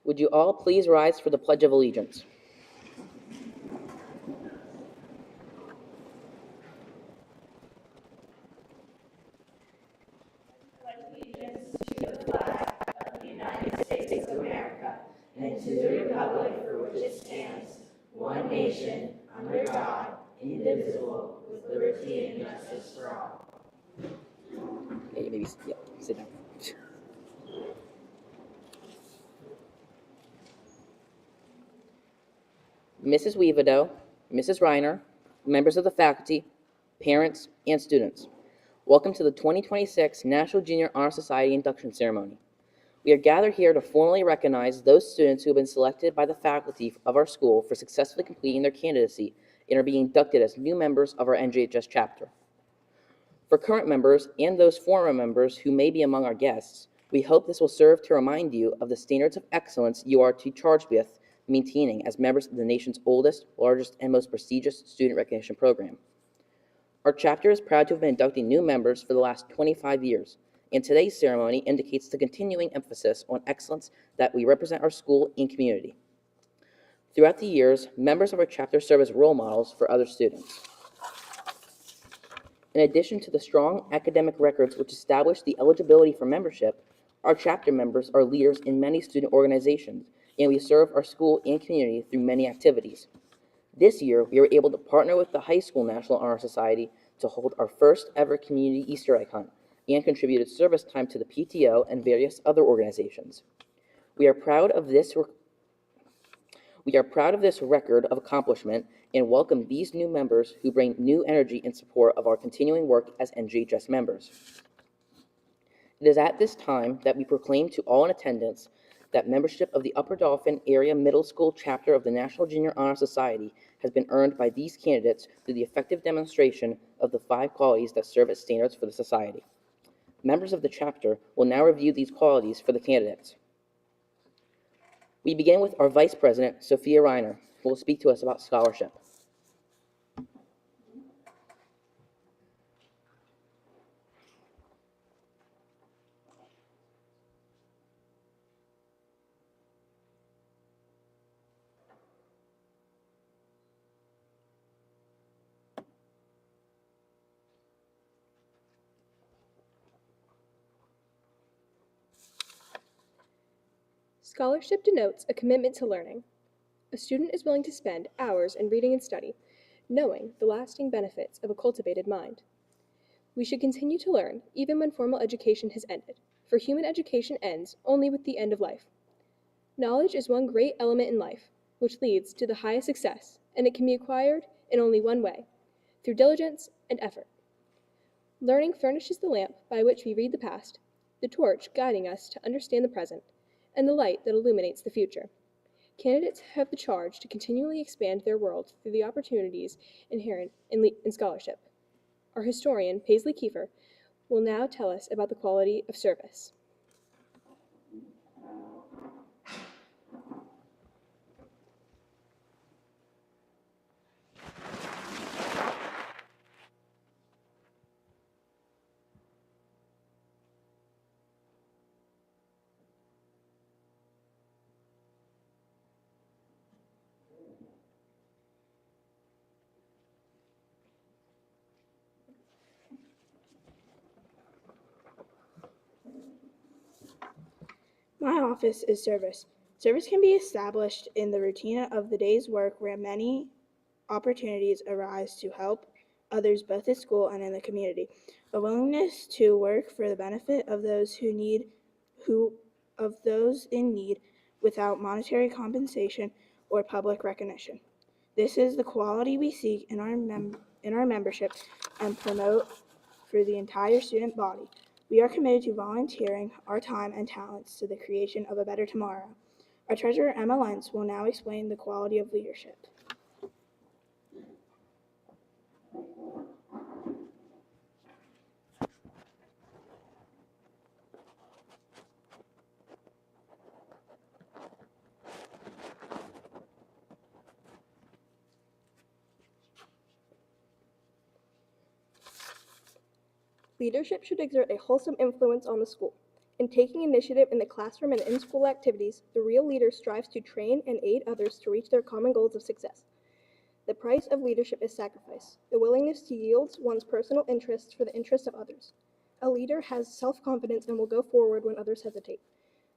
Would you all please rise for the Pledge of Allegiance? Yeah, maybe, yeah, sit down. Mrs. Weavido, Mrs. Reiner, members of the faculty, parents, and students, welcome to the 2026 National Junior Honor Society Induction Ceremony. We are gathered here to formally recognize those students who have been selected by the faculty of our school for successfully completing their candidacy and are being inducted as new members of our NJHS chapter. For current members and those former members who may be among our guests, we hope this will serve to remind you of the standards of excellence you are to charge with maintaining as members of the nation's oldest, largest, and most prestigious student recognition program. Our chapter is proud to have been inducting new members for the last 25 years, and today's ceremony indicates the continuing emphasis on excellence that we represent our school and community. Throughout the years, members of our chapter serve as role models for other students. In addition to the strong academic records which establish the eligibility for membership, our chapter members are leaders in many student organizations, and we serve our school and community through many activities. This year, we were able to partner with the High School National Honor Society to hold our first ever community Easter egg hunt and contributed service time to the PTO and various other organizations. We are proud of this record of accomplishment and welcome these new members who bring new energy in support of our continuing work as NJHS members. It is at this time that we proclaim to all in attendance that membership of the Upper Dauphin Area Middle School chapter of the National Junior Honor Society has been earned by these candidates through the effective demonstration of the 5 qualities that serve as standards for the society. Members of the chapter will now review these qualities for the candidates. We begin with our Vice President, Sophia Reiner, who will speak to us about scholarship. Scholarship denotes a commitment to learning. A student is willing to spend hours in reading and study, knowing the lasting benefits of a cultivated mind. We should continue to learn even when formal education has ended, for human education ends only with the end of life. Knowledge is one great element in life, which leads to the highest success, and it can be acquired in only one way, through diligence and effort. Learning furnishes the lamp by which we read the past, the torch guiding us to understand the present, and the light that illuminates the future. Candidates have the charge to continually expand their world through the opportunities inherent in scholarship. Our historian, Paisley Kiefer, will now tell us about the quality of service. My office is service. Service can be established in the routine of the day's work where many opportunities arise to help others both at school and in the community. A willingness to work for the benefit of those in need without monetary compensation or public recognition. This is the quality we seek in our membership and promote for the entire student body. We are committed to volunteering our time and talents to the creation of a better tomorrow. Our treasurer, Emma Lentz, will now explain the quality of leadership. Leadership should exert a wholesome influence on the school. In taking initiative in the classroom and in-school activities, the real leader strives to train and aid others to reach their common goals of success. The price of leadership is sacrifice, the willingness to yield one's personal interests for the interests of others. A leader has self-confidence and will go forward when others hesitate.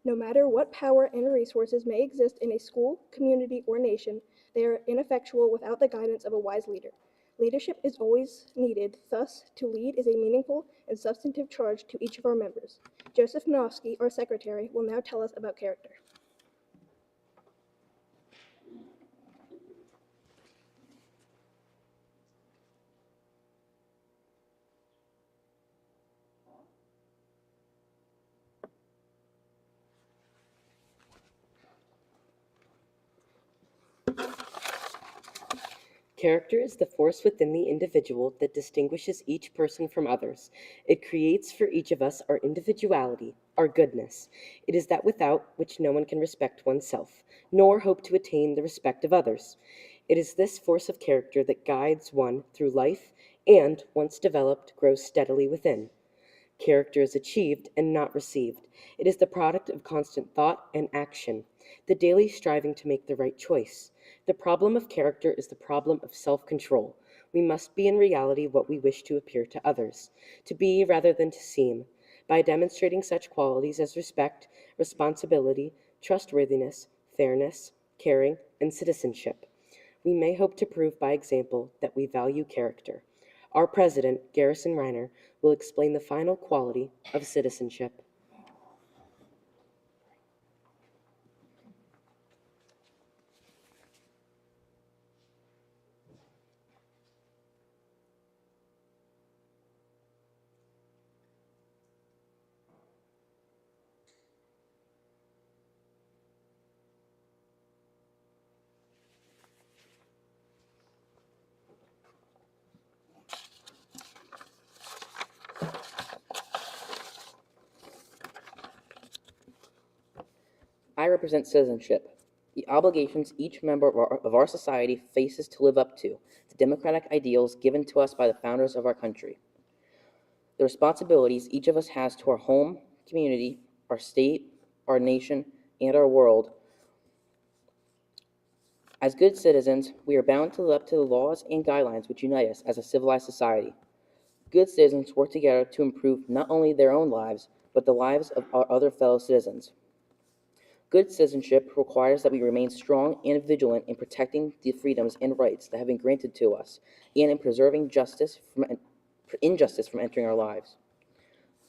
No matter what power and resources may exist in a school, community, or nation, they are ineffectual without the guidance of a wise leader. Leadership is always needed, thus, to lead is a meaningful and substantive charge to each of our members. Joseph Manofsky, our secretary, will now tell us about character. Character is the force within the individual that distinguishes each person from others. It creates for each of us our individuality, our goodness. It is that without which no one can respect oneself, nor hope to attain the respect of others. It is this force of character that guides one through life and, once developed, grows steadily within. Character is achieved and not received. It is the product of constant thought and action, the daily striving to make the right choice. The problem of character is the problem of self-control. We must be in reality what we wish to appear to others, to be rather than to seem, by demonstrating such qualities as respect, responsibility, trustworthiness, fairness, caring, and citizenship. We may hope to prove by example that we value character. Our president, Garrison Reiner, will explain the final quality of citizenship. I represent citizenship, the obligations each member of our society faces to live up to, the democratic ideals given to us by the founders of our country, the responsibilities each of us has to our home, community, our state, our nation, and our world. As good citizens, we are bound to live up to the laws and guidelines which unite us as a civilized society. Good citizens work together to improve not only their own lives, but the lives of our other fellow citizens. Good citizenship requires that we remain strong and vigilant in protecting the freedoms and rights that have been granted to us, and in preserving injustice from entering our lives.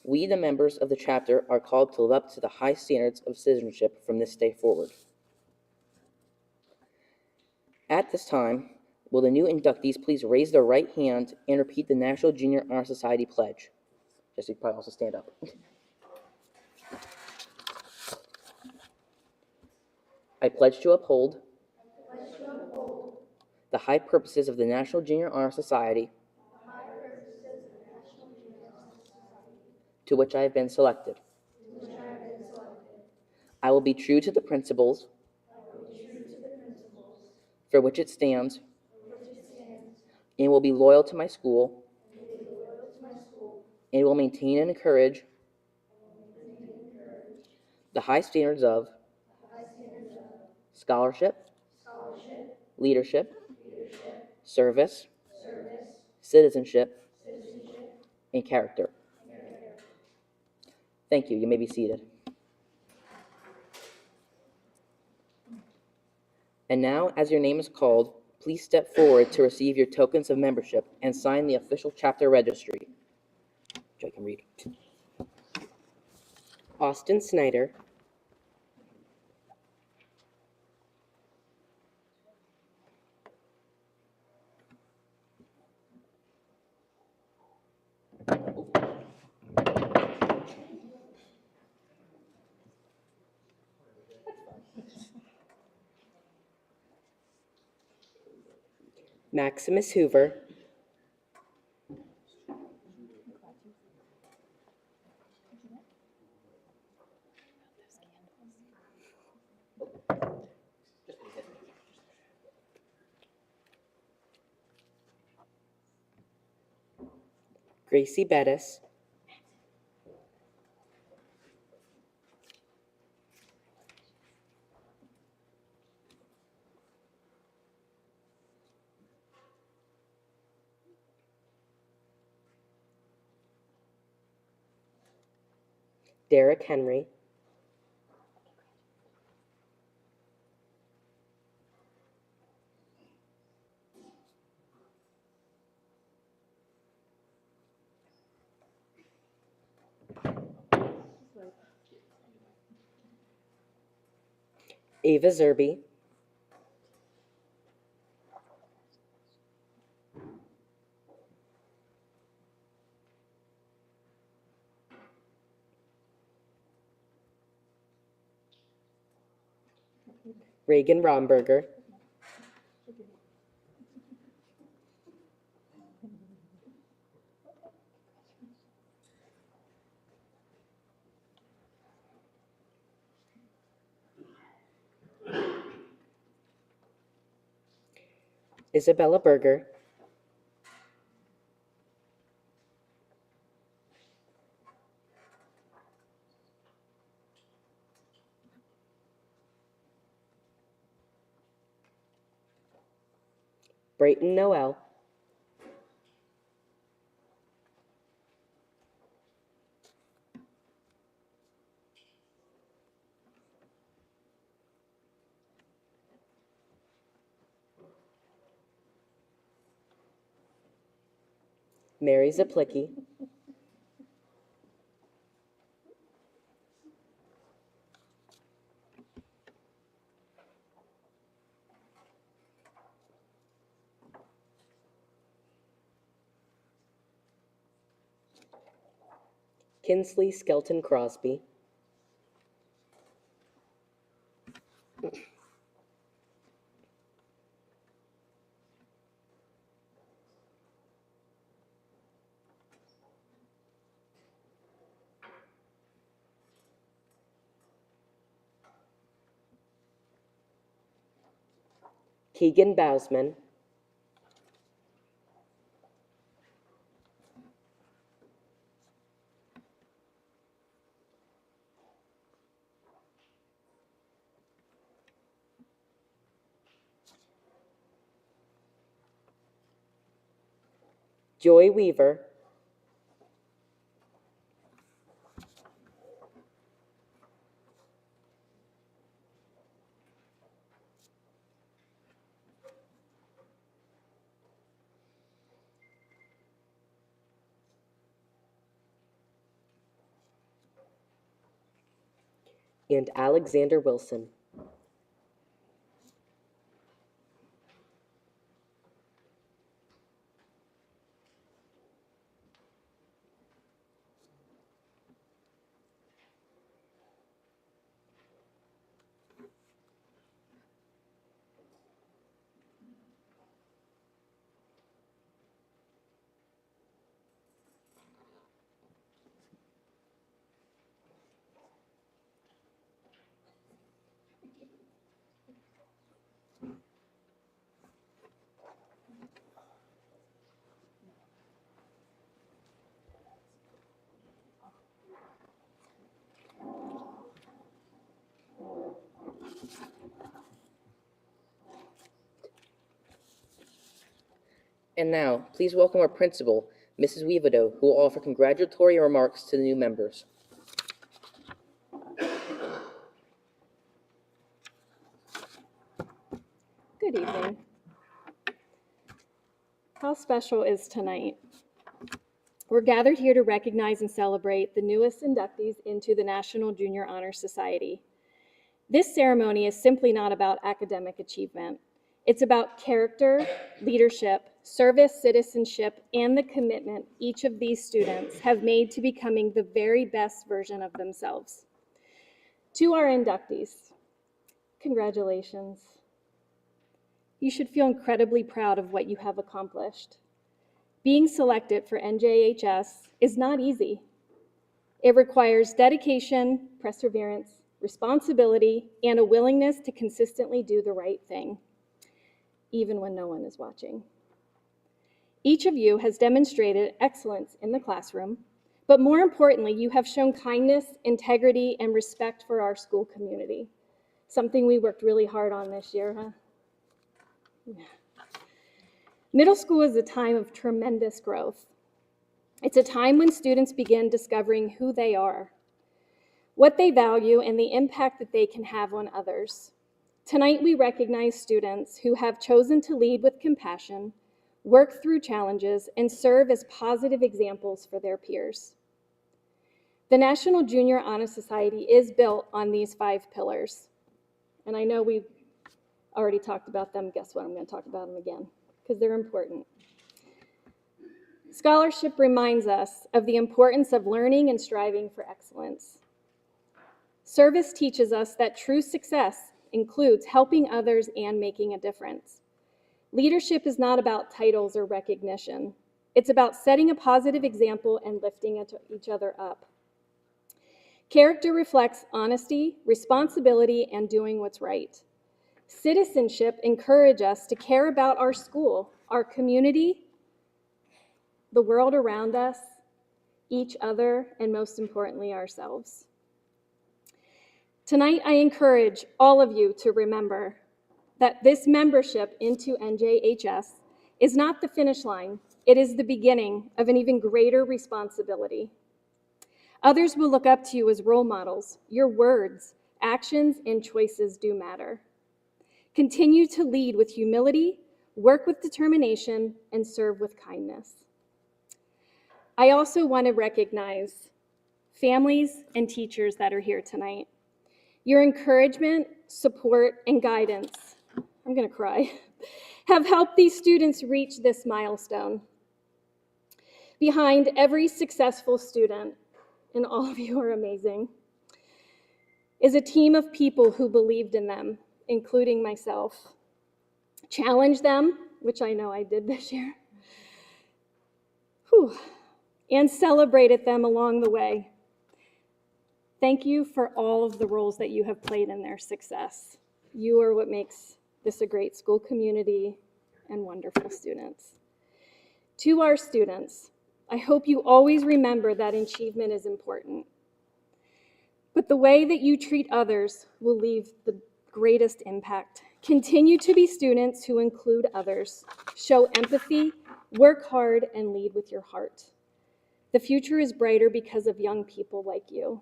We, the members of the chapter, are called to live up to the high standards of citizenship from this day forward. At this time, will the new inductees please raise their right hand and repeat the National Junior Honor Society pledge? Jesse, probably also stand up. I pledge to uphold the high purposes of the National Junior Honor Society to which I have been selected. I will be true to the principles for which it stands and will be loyal to my school and will maintain and encourage the high standards of scholarship, leadership, service, citizenship, and character. Thank you. You may be seated. And now, as your name is called, please step forward to receive your tokens of membership and sign the official chapter registry, which I can read. Austin Snyder, Maximus Hoover, Gracie Bettis, Derek Henry, Ava Zerby, Reagan Romberger, Isabella Berger, Brayton Noel, Mary Zaplicki, Kinsley Skelton Crosby, Keegan Bausman, Joy Weaver, and Alexander Wilson. And now, please welcome our principal, Mrs. Weavido, who will offer congratulatory remarks to the new members. Good evening. How special is tonight? We're gathered here to recognize and celebrate the newest inductees into the National Junior Honor Society. This ceremony is simply not about academic achievement. It's about character, leadership, service, citizenship, and the commitment each of these students have made to becoming the very best version of themselves. To our inductees, congratulations. You should feel incredibly proud of what you have accomplished. Being selected for NJHS is not easy. It requires dedication, perseverance, responsibility, and a willingness to consistently do the right thing, even when no one is watching. Each of you has demonstrated excellence in the classroom, but more importantly, you have shown kindness, integrity, and respect for our school community, something we worked really hard on this year, huh? Yeah. Middle school is a time of tremendous growth. It's a time when students begin discovering who they are. what they value, and the impact that they can have on others. Tonight, we recognize students who have chosen to lead with compassion, work through challenges, and serve as positive examples for their peers. The National Junior Honor Society is built on these 5 pillars. And I know we've already talked about them. Guess what? I'm going to talk about them again because they're important. Scholarship reminds us of the importance of learning and striving for excellence. Service teaches us that true success includes helping others and making a difference. Leadership is not about titles or recognition. It's about setting a positive example and lifting each other up. Character reflects honesty, responsibility, and doing what's right. Citizenship encourages us to care about our school, our community, the world around us, each other, and most importantly, ourselves. Tonight, I encourage all of you to remember that this membership into NJHS is not the finish line. It is the beginning of an even greater responsibility. Others will look up to you as role models. Your words, actions, and choices do matter. Continue to lead with humility, work with determination, and serve with kindness. I also want to recognize families and teachers that are here tonight. Your encouragement, support, and guidance, I'm going to cry, have helped these students reach this milestone. Behind every successful student, and all of you are amazing, is a team of people who believed in them, including myself, challenged them, which I know I did this year, and celebrated them along the way. Thank you for all of the roles that you have played in their success. You are what makes this a great school community and wonderful students. To our students, I hope you always remember that achievement is important, but the way that you treat others will leave the greatest impact. Continue to be students who include others, show empathy, work hard, and lead with your heart. The future is brighter because of young people like you.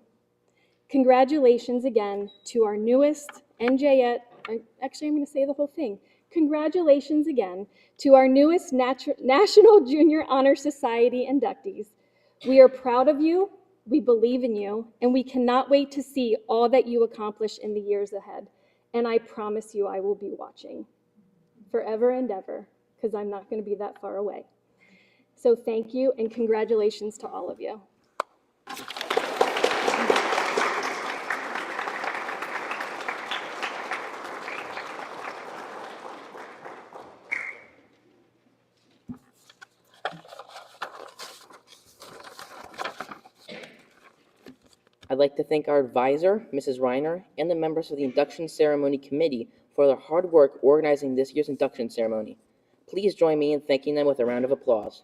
Congratulations again to our newest NJHS, actually I'm going to say the whole thing. Congratulations again to our newest National Junior Honor Society inductees. We are proud of you, we believe in you, and we cannot wait to see all that you accomplish in the years ahead. And I promise you I will be watching forever and ever, because I'm not going to be that far away. So thank you and congratulations to all of you. I'd like to thank our advisor, Mrs. Reiner, and the members of the Induction Ceremony Committee for their hard work organizing this year's induction ceremony. Please join me in thanking them with a round of applause.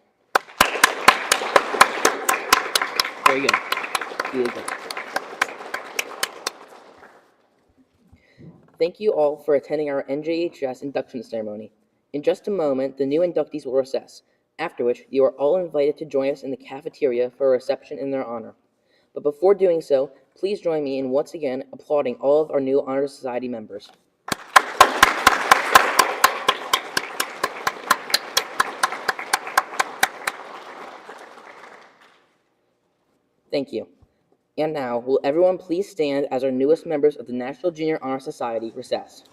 Very good. Really good. Thank you all for attending our NJHS induction ceremony. In just a moment, the new inductees will recess, after which you are all invited to join us in the cafeteria for a reception in their honor. But before doing so, please join me in once again applauding all of our new Honor Society members. Thank you. And now, will everyone please stand as our newest members of the National Junior Honor Society recess?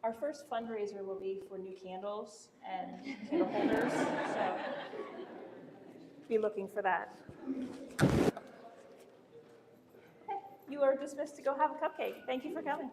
Our first fundraiser will be for new candles and candle holders, so be looking for that. Okay, you are dismissed to go have a cupcake. Thank you for coming.